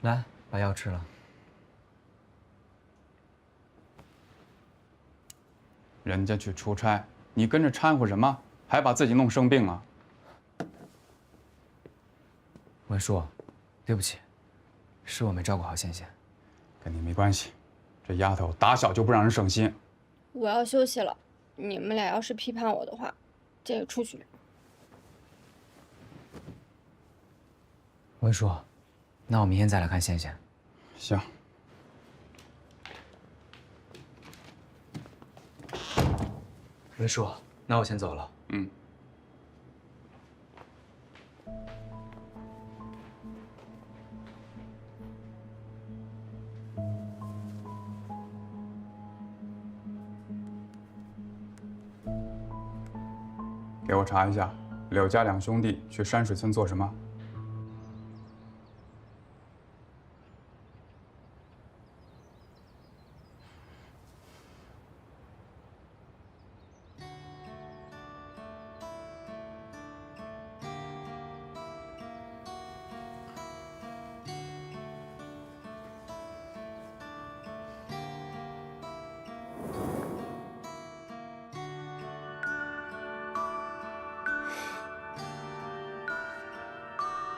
来，把药吃了。人家去出差，你跟着掺和什么？还把自己弄生病啊？文叔，对不起，是我没照顾好仙仙。跟你没关系，这丫头打小就不让人省心。我要休息了，你们俩要是批判我的话，这个出去。文叔，那我明天再来看仙仙。行。文叔，那我先走了。嗯。给我查一下，柳家两兄弟去山水村做什么？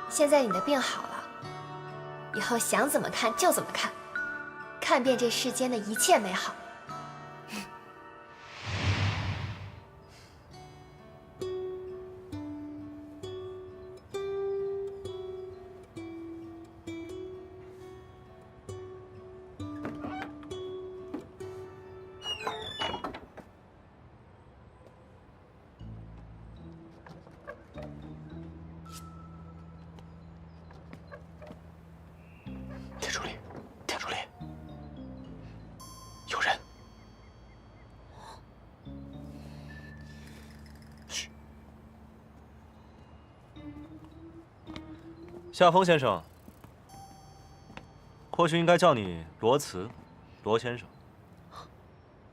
现在你的病好了，以后想怎么看就怎么看，看遍这世间的一切美好。夏风先生，或许应该叫你罗慈，罗先生。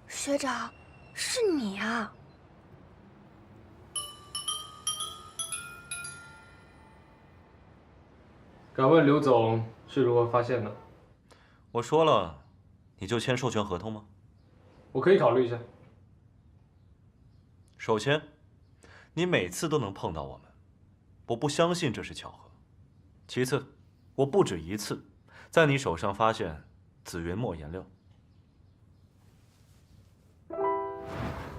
学长，是你啊！敢问刘总是如何发现的？我说了，你就签授权合同吗？我可以考虑一下。首先，你每次都能碰到我们，我不相信这是巧合。其次，我不止一次在你手上发现紫云墨颜料。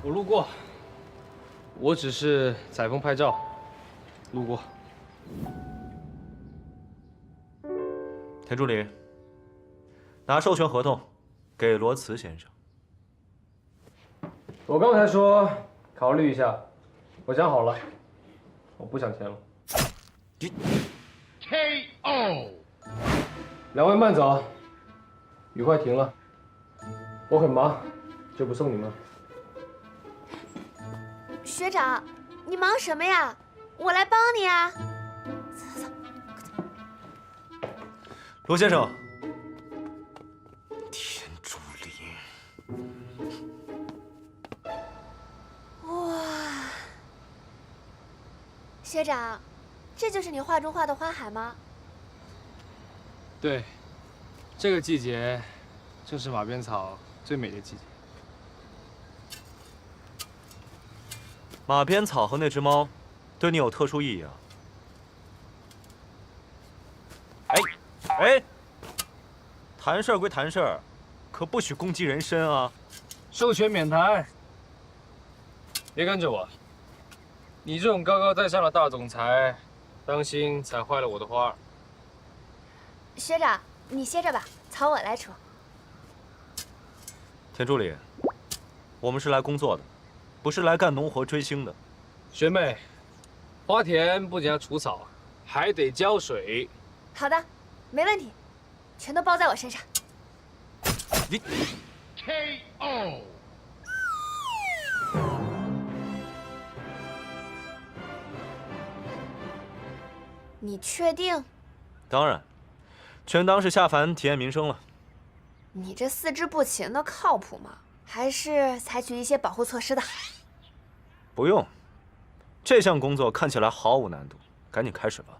我路过，我只是采风拍照，路过。田助理，拿授权合同给罗慈先生。我刚才说考虑一下，我想好了，我不想签了。KO。两位慢走，雨快停了，我很忙，就不送你们了。学长，你忙什么呀？我来帮你啊！走走。罗先生，田助理，哇，学长，这就是你画中画的花海吗？对，这个季节正是马鞭草最美的季节。马鞭草和那只猫，对你有特殊意义啊？哎，谈事儿归谈事儿，可不许攻击人身啊！授权免谈。别跟着我，你这种高高在上的大总裁，当心踩坏了我的花。学长，你歇着吧，草我来除。田助理，我们是来工作的，不是来干农活追星的。学妹，花田不仅要除草，还得浇水。好的，没问题，全都包在我身上。你 KO。你确定？当然，全当是下凡体验民生了。你这四肢不勤的靠谱吗？还是采取一些保护措施的？不用，这项工作看起来毫无难度，赶紧开始吧。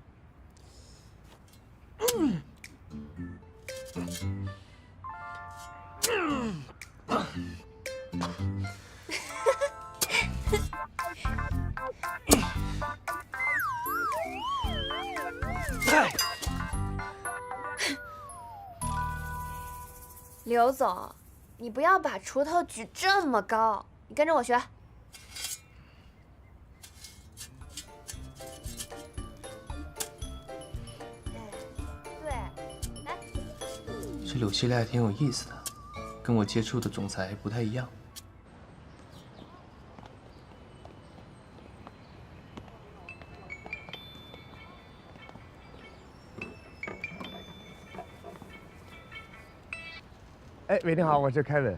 刘总，你不要把锄头举这么高，你跟着我学。对，来。这柳溪赖挺有意思的，跟我接触的总裁不太一样。哎，喂，你好，我是凯文。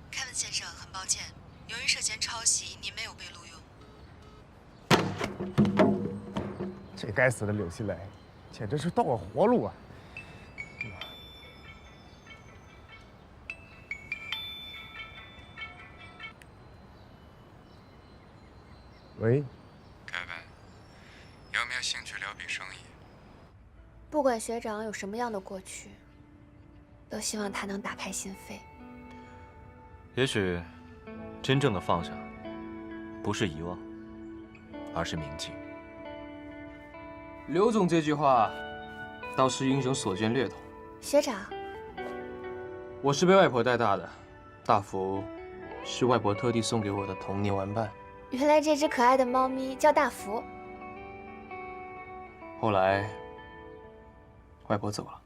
凯文先生，很抱歉，由于涉嫌抄袭，您没有被录用。这该死的柳熙来，简直是断我活路啊！喂，凯文，有没有兴趣聊笔生意？不管学长有什么样的过去，都希望他能打开心扉。也许，真正的放下，不是遗忘，而是铭记。刘总这句话，倒是英雄所见略同。学长，我是被外婆带大的，大福是外婆特地送给我的童年玩伴。原来这只可爱的猫咪叫大福。后来，外婆走了，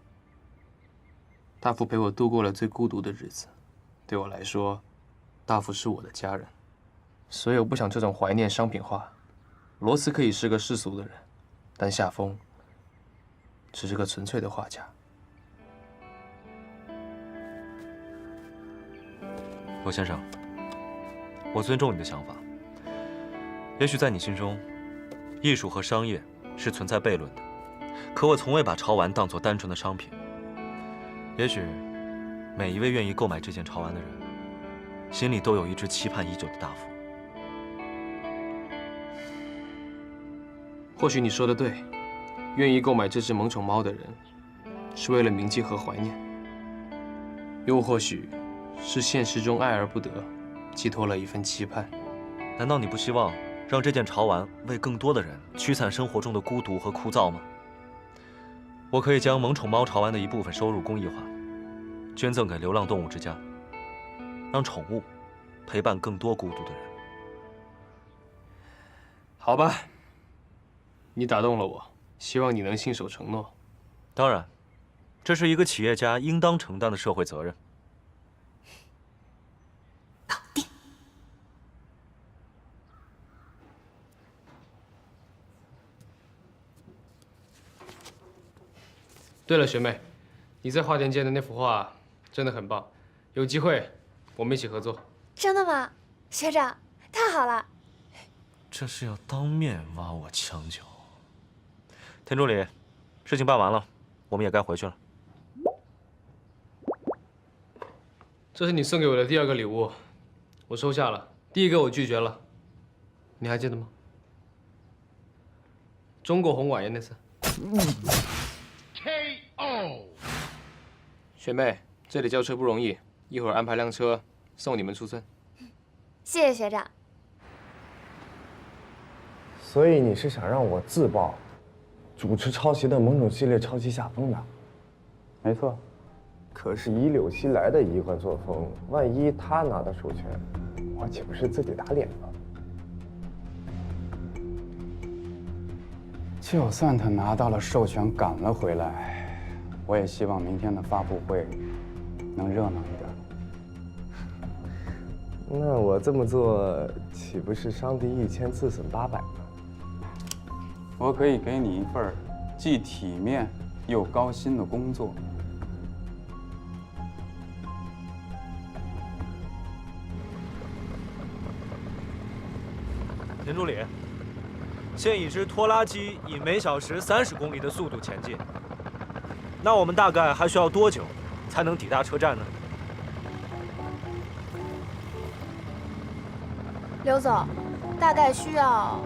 大福陪我度过了最孤独的日子。对我来说，大福是我的家人，所以我不想这种怀念商品化。罗斯可以是个世俗的人，但夏风只是个纯粹的画家。罗先生，我尊重你的想法。也许在你心中，艺术和商业是存在悖论的，可我从未把潮玩当作单纯的商品。也许，每一位愿意购买这件潮玩的人，心里都有一只期盼已久的大福。或许你说的对，愿意购买这只萌宠猫的人，是为了铭记和怀念；又或许，是现实中爱而不得，寄托了一份期盼。难道你不希望让这件潮玩为更多的人驱散生活中的孤独和枯燥吗？我可以将萌宠猫潮玩的一部分收入公益化，捐赠给流浪动物之家，让宠物陪伴更多孤独的人。好吧，你打动了我，希望你能信守承诺。当然，这是一个企业家应当承担的社会责任。搞定。对了，学妹，你在花田间的那幅画真的很棒，有机会我们一起合作。真的吗，学长？太好了！这是要当面挖我墙角。田助理，事情办完了，我们也该回去了。这是你送给我的第2个礼物，我收下了。第1个我拒绝了，你还记得吗？中国红晚宴那次。KO。学妹，这里叫车不容易，一会儿安排辆车送你们出村。谢谢学长。所以你是想让我自曝，主持抄袭的萌宠系列抄袭下风的？没错。可是以柳熙来的一贯作风，万一他拿到授权，我岂不是自己打脸了？就算他拿到了授权赶了回来，我也希望明天的发布会能热闹一点。那我这么做岂不是伤敌1000，自损800呢？我可以给你一份既体面又高薪的工作。田助理，现已知拖拉机以每小时30公里的速度前进，那我们大概还需要多久才能抵达车站呢？刘总，大概需要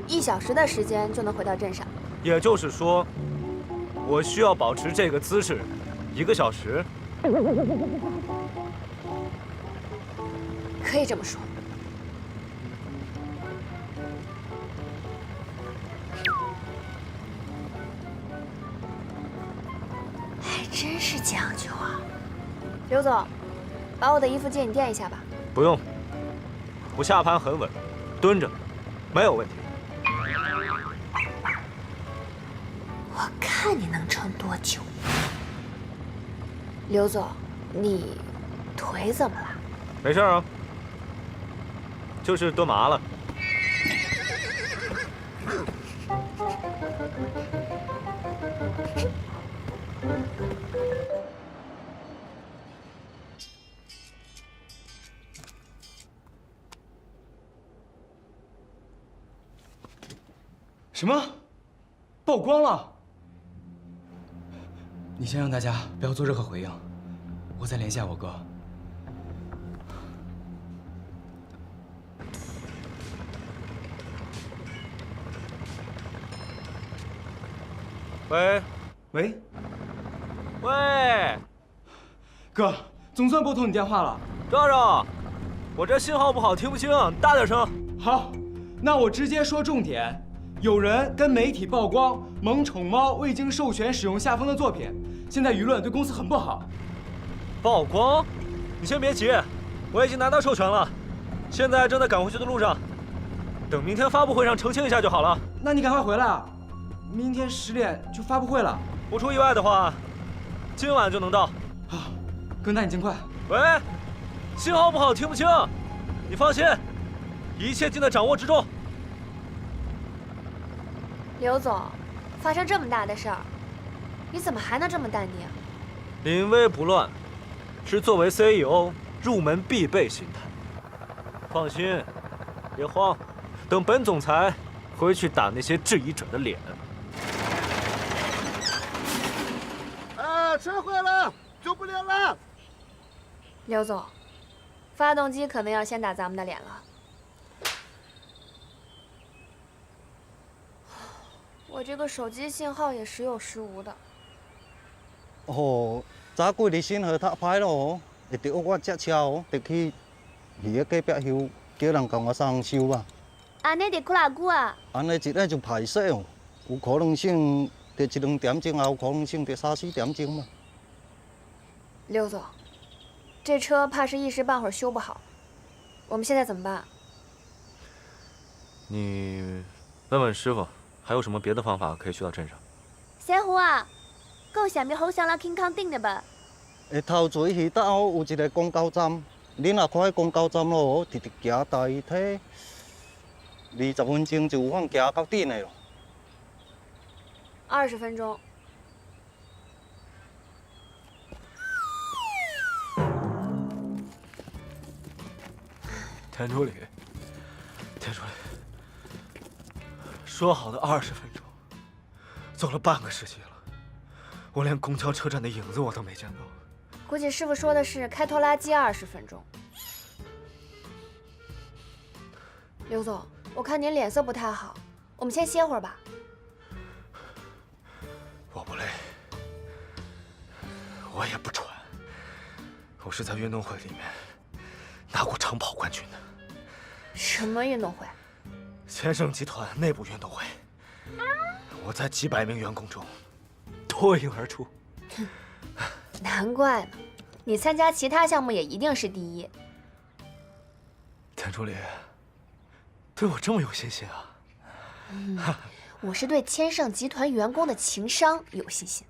1小时的时间就能回到镇上。也就是说，我需要保持这个姿势1个小时？可以这么说。是讲究啊。刘总，把我的衣服借你垫一下吧。不用，我下盘很稳，蹲着，没有问题。我看你能撑多久。刘总，你腿怎么了？没事啊，就是蹲麻了。什么？曝光了？你先让大家不要做任何回应，我再联系下我哥。喂，喂，喂，哥，总算拨通你电话了。赵赵，我这信号不好，听不清，大点声。好，那我直接说重点。有人跟媒体曝光萌宠猫未经授权使用夏风的作品，现在舆论对公司很不好。曝光？你先别急，我已经拿到授权了，现在正在赶回去的路上，等明天发布会上澄清一下就好了。那你赶快回来啊！明天10点就发布会了，不出意外的话，今晚就能到。好，哥，那你尽快。喂，信号不好，听不清。你放心，一切尽在掌握之中。刘总，发生这么大的事儿，你怎么还能这么淡定？临危不乱，是作为 CEO 入门必备心态。放心，别慌，等本总裁回去打那些质疑者的脸。车坏了，走不了了。刘总，发动机可能要先打咱们的脸了。我这个手机信号也时有时无的。哦，早几日信号太歹咯，会着我这车哦，得去鱼个隔壁修，叫人共我送修吧。安尼得几偌久啊？安尼一日就歹势哦，有可能性得1-2点钟，也有可能性得3-4点钟嘛。刘总，这车怕是一时半会儿修不好，我们现在怎么办？你问问师傅，还有什么别的方法可以去到镇上？师傅啊，还有啥物好上来健康顶的吧？下头水鱼搭哦，有一个公交站，你若看迄公交站咯，直直行大体20分钟就有法行到顶的咯。20分钟。田助理，说好的20分钟，走了半个世纪了，我连公交车站的影子我都没见到。估计师傅说的是开拖拉机20分钟。刘总，我看您脸色不太好，我们先歇会儿吧。我不累，我也不喘，我是在运动会里面拿过长跑冠军的。什么运动会？千盛集团内部运动会，我在几百名员工中脱颖而出。难怪呢，你参加其他项目也一定是第一。田助理，对我这么有信心啊？我是对千盛集团员工的情商有信心。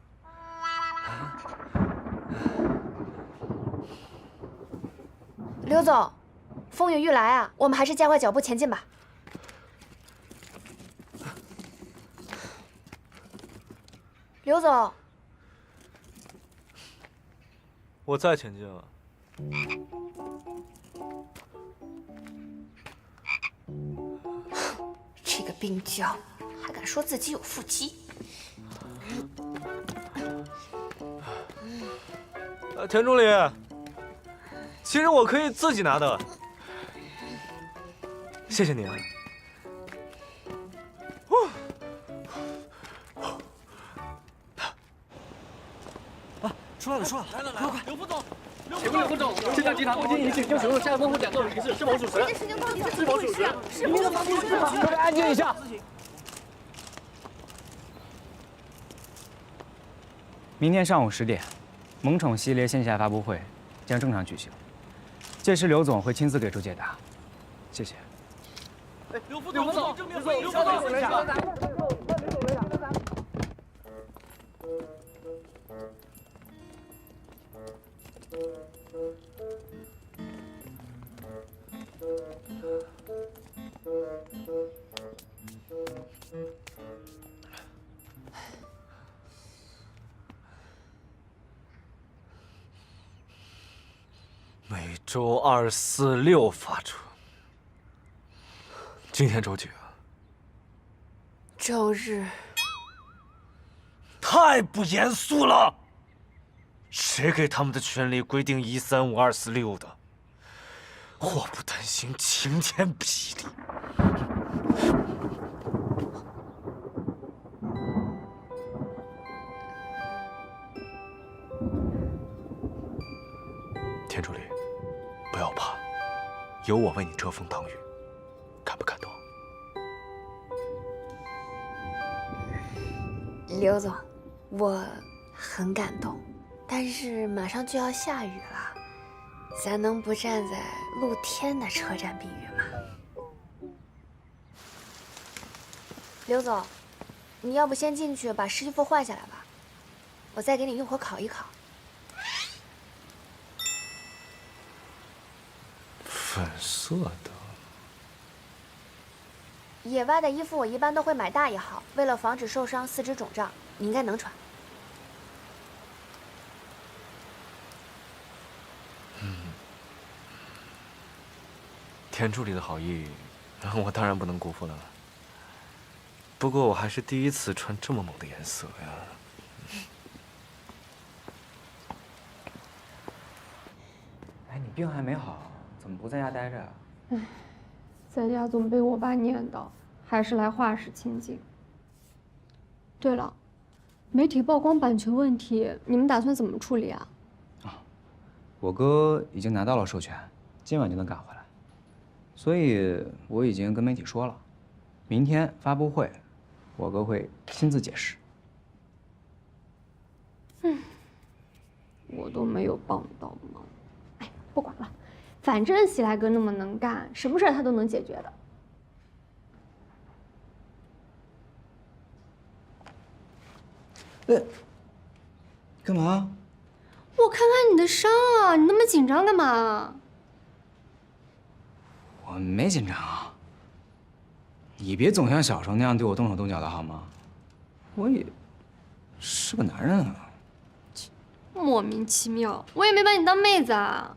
刘总，风雨欲来啊，我们还是加快脚步前进吧。刘总，我再前进了。这个冰胶还敢说自己有腹肌？田助理，其实我可以自己拿的，谢谢你啊。出来了，出来了！来，快！刘副总，刘副总，千盛集团不经允许就使用夏风或讲座的仪式，是否属实？这事情到底是否属实？是否属实？各位安静一下。明天上午10点，萌宠系列线下发布会将正常举行，届时刘总会亲自给出解答。谢谢。刘副总，刘副总，刘副总，来一下。每周2、4、6发出。今天周几啊？周日。太不严肃了！谁给他们的权利规定1、3、5、2、4、6的？祸不单行，晴天霹雳。田助理，不要怕，有我为你遮风挡雨，感不感动？刘总，我很感动，但是马上就要下雨了，咱能不站在露天的车站避雨吗？刘总，你要不先进去把湿衣服换下来吧，我再给你用火烤一烤。粉色的。野外的衣服我一般都会买大一号，为了防止受伤、四肢肿胀，你应该能穿。田助理的好意，我当然不能辜负了。不过我还是第一次穿这么猛的颜色呀。哎，你病还没好，怎么不在家待着啊？唉，在家总被我爸念叨，还是来画室清静。对了，媒体曝光版权问题，你们打算怎么处理啊？我哥已经拿到了授权，今晚就能赶回来，所以我已经跟媒体说了，明天发布会，我哥会亲自解释。我都没有帮到忙。哎，不管了，反正喜来哥那么能干，什么事儿他都能解决的。干嘛？我看看你的伤啊，你那么紧张干嘛？我没紧张啊。你别总像小时候那样对我动手动脚的好吗？我也是个男人啊。莫名其妙，我也没把你当妹子啊。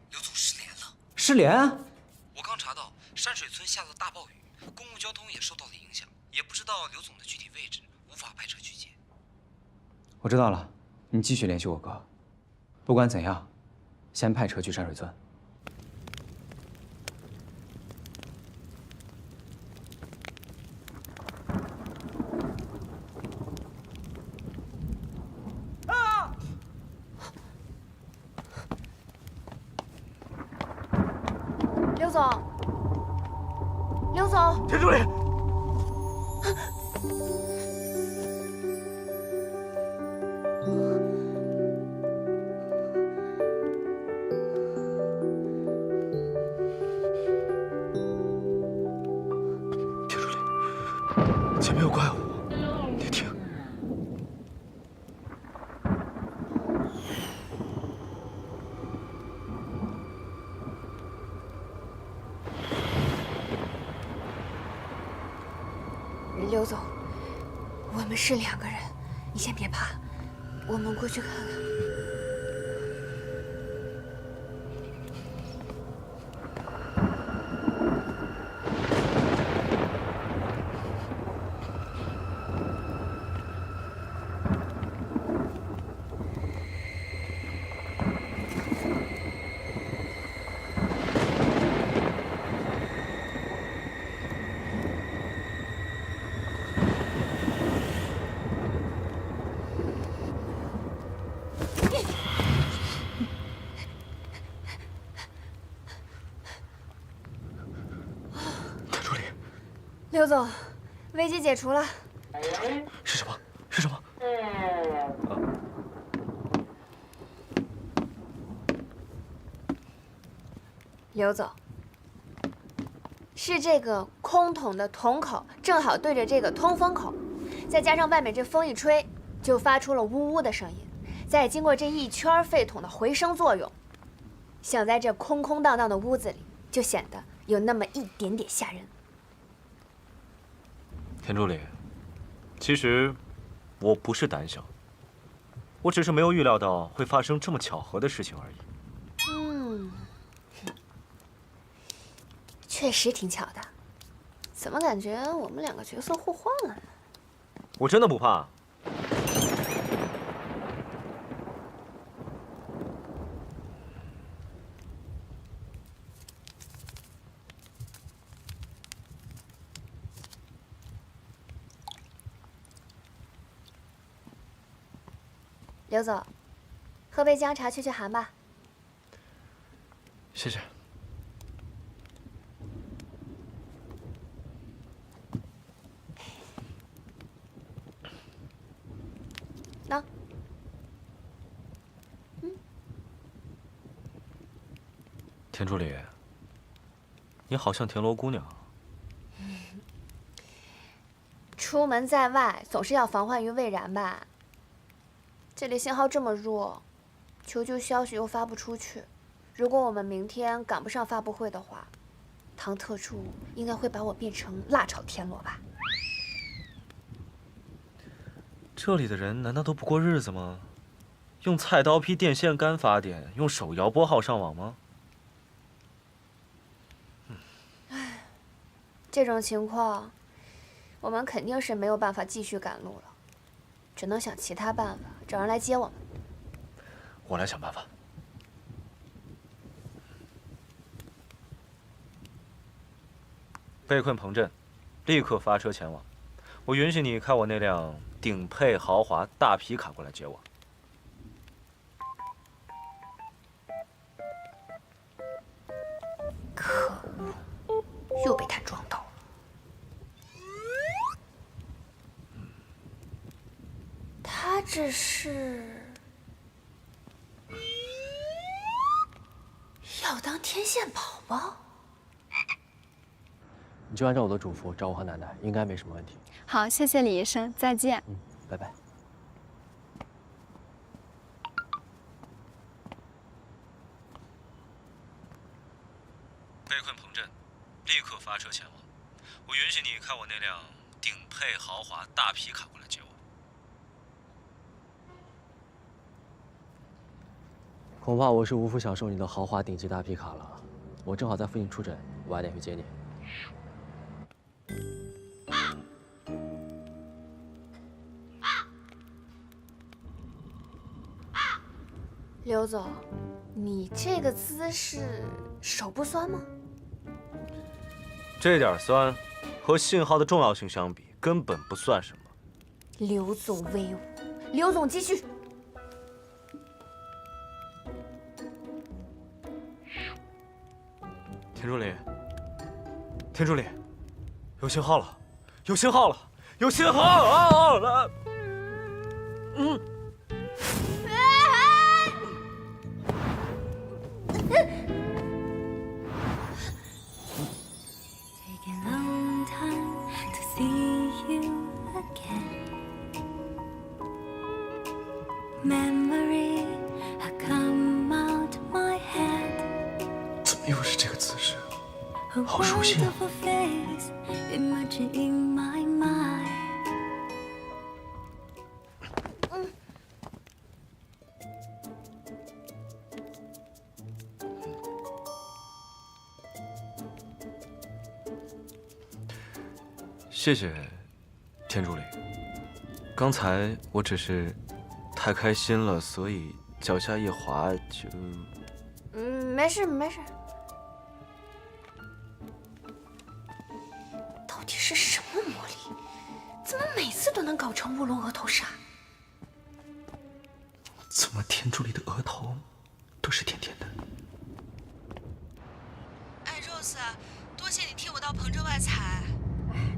刘总失联了。失联？我刚查到山水村下了大暴雨，公共交通也受到了影响，也不知道刘总的具体位置，无法派车去接。我知道了，你继续联系我哥。不管怎样，先派车去山水村。刘总，刘总，田助理。前面有怪物，你听。刘总，我们是2个人，你先别怕，我们过去看看。刘总，危机解除了。是什么？是什么？刘总，是这个空桶的桶口正好对着这个通风口，再加上外面这风一吹，就发出了呜呜的声音，再经过这一圈废桶的回声作用，想在这空空荡荡的屋子里，就显得有那么一点点吓人。田助理，其实我不是胆小，我只是没有预料到会发生这么巧合的事情而已。确实挺巧的，怎么感觉我们两个角色互换了呢？我真的不怕。刘总，喝杯姜茶去寒吧。谢谢。那，田助理，你好像田螺姑娘。出门在外总是要防患于未然吧。这里信号这么弱，求救消息又发不出去。如果我们明天赶不上发布会的话，唐特助应该会把我变成辣炒田螺吧？这里的人难道都不过日子吗？用菜刀劈电线杆发电，用手摇拨号上网吗？这种情况，我们肯定是没有办法继续赶路了，只能想其他办法，找人来接我们。我来想办法。被困彭镇，立刻发车前往。我允许你开我那辆顶配豪华大皮卡过来接我。可恶，又被他撞到了。他这是要当天线宝宝？你就按照我的嘱咐找我和奶奶，应该没什么问题。好，谢谢李医生，再见。拜拜。被困彭镇，立刻发车前往。我允许你开我那辆顶配豪华大皮卡过来接我。恐怕我是无福享受你的豪华顶级大皮卡了。我正好在附近出诊，晚点去接你。刘总，你这个姿势手不酸吗？这点酸，和信号的重要性相比，根本不算什么。刘总威武，刘总继续。田助理，田助理，有信号了，有信号了，有信号了！怎么又是这个姿势？好熟悉啊！谢谢，田助理。刚才我只是太开心了，所以脚下一滑就……没事没事。到底是什么魔力？怎么每次都能搞成乌龙额头杀？怎么田助理的额头都是甜甜的？哎，Rose，多谢你替我到彭州外采。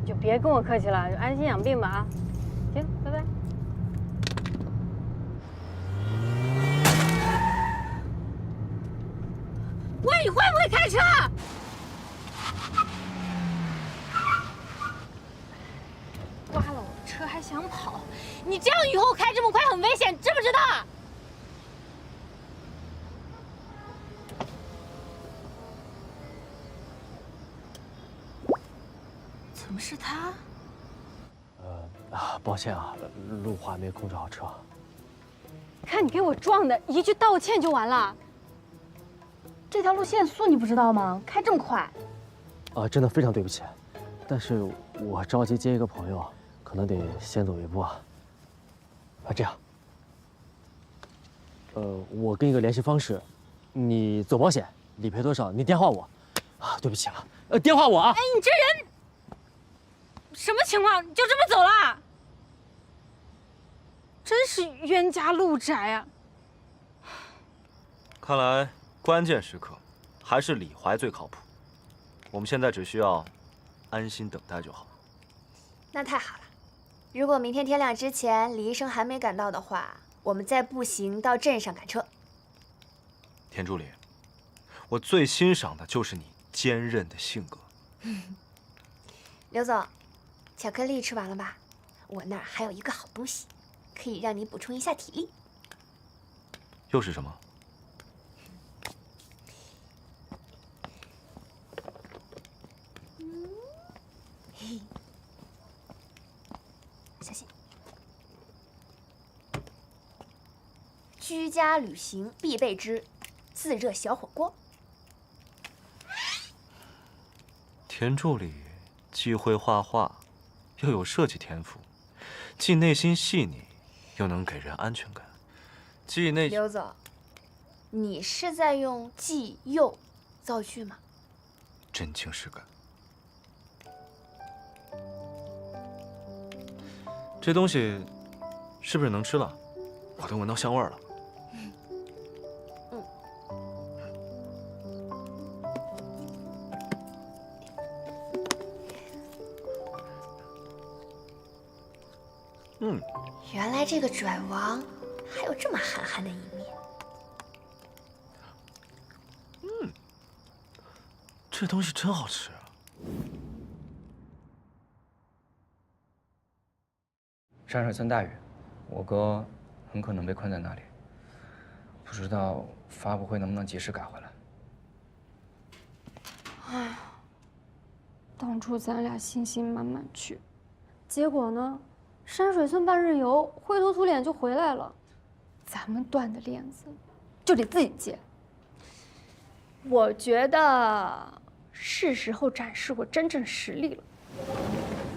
就别跟我客气了，就安心养病吧啊！行，拜拜。喂，你会不会开车？刮了我的车还想跑？你这样以后开这么快很危险，知不知道？怎么是他？抱歉啊，路滑没控制好车。看你给我撞的，一句道歉就完了。这条路限速你不知道吗？开这么快。真的非常对不起，但是我着急接一个朋友，可能得先走一步啊。这样，我给你个联系方式，你走保险，理赔多少你电话我。对不起啊，电话我啊。哎，你这人什么情况？你就这么走了？真是冤家路窄啊！看来关键时刻还是李怀最靠谱。我们现在只需要安心等待就好。那太好了。如果明天天亮之前李医生还没赶到的话，我们再步行到镇上赶车。田助理，我最欣赏的就是你坚韧的性格。刘总，巧克力吃完了吧？我那儿还有一个好东西，可以让你补充一下体力。又是什么？小心。居家旅行必备之自热小火锅。田助理既会画画，又有设计天赋，既内心细腻，又能给人安全感。刘总，你是在用既又造句吗？真情实感。这东西是不是能吃了？我都闻到香味儿了。原来这个拽王还有这么憨憨的一面。这东西真好吃。山水村大雨，我哥很可能被困在那里，不知道发布会能不能及时赶回来。哎，当初咱俩信心满满去，结果呢？山水村半日游，灰头土脸就回来了，咱们断的链子就得自己接。我觉得是时候展示我真正实力了。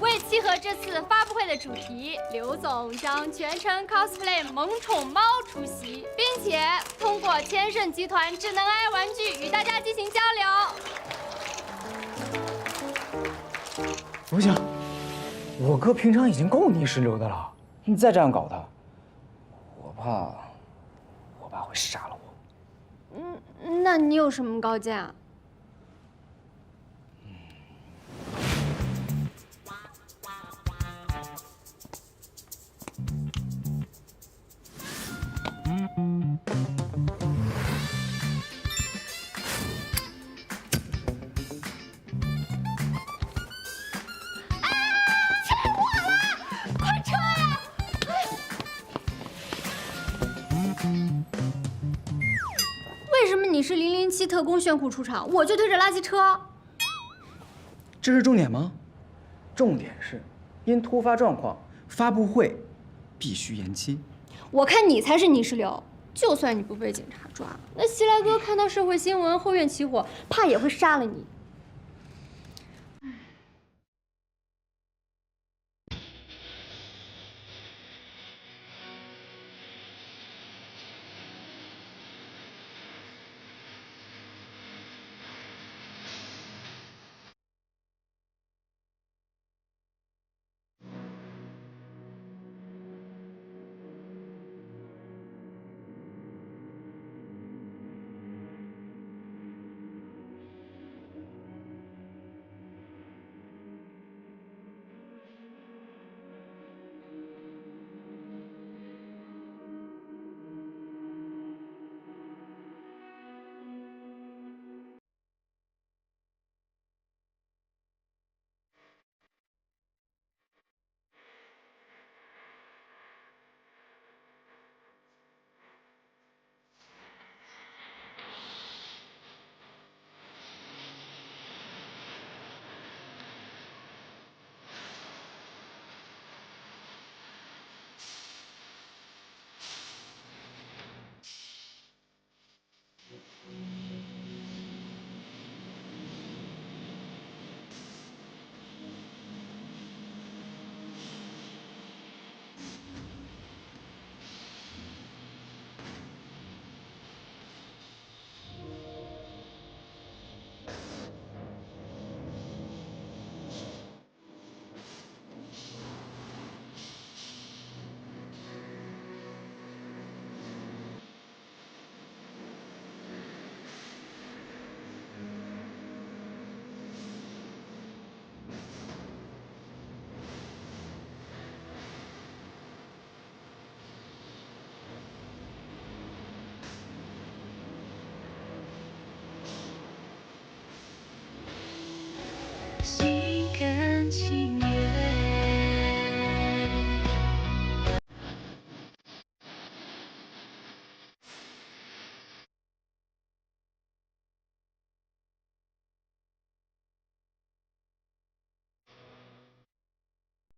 为契合这次发布会的主题，刘总将全程 cosplay 萌宠猫出席，并且通过千盛集团智能 AI 玩具与大家进行交流。不行。我哥平常已经够泥石流的了，你再这样搞他，我爸会杀了我。那你有什么高见啊？为什么你是007特工炫酷出场，我就推着垃圾车？这是重点吗？重点是，因突发状况，发布会必须延期。我看你才是泥石流，就算你不被警察抓，那希莱哥看到社会新闻后院起火，怕也会杀了你。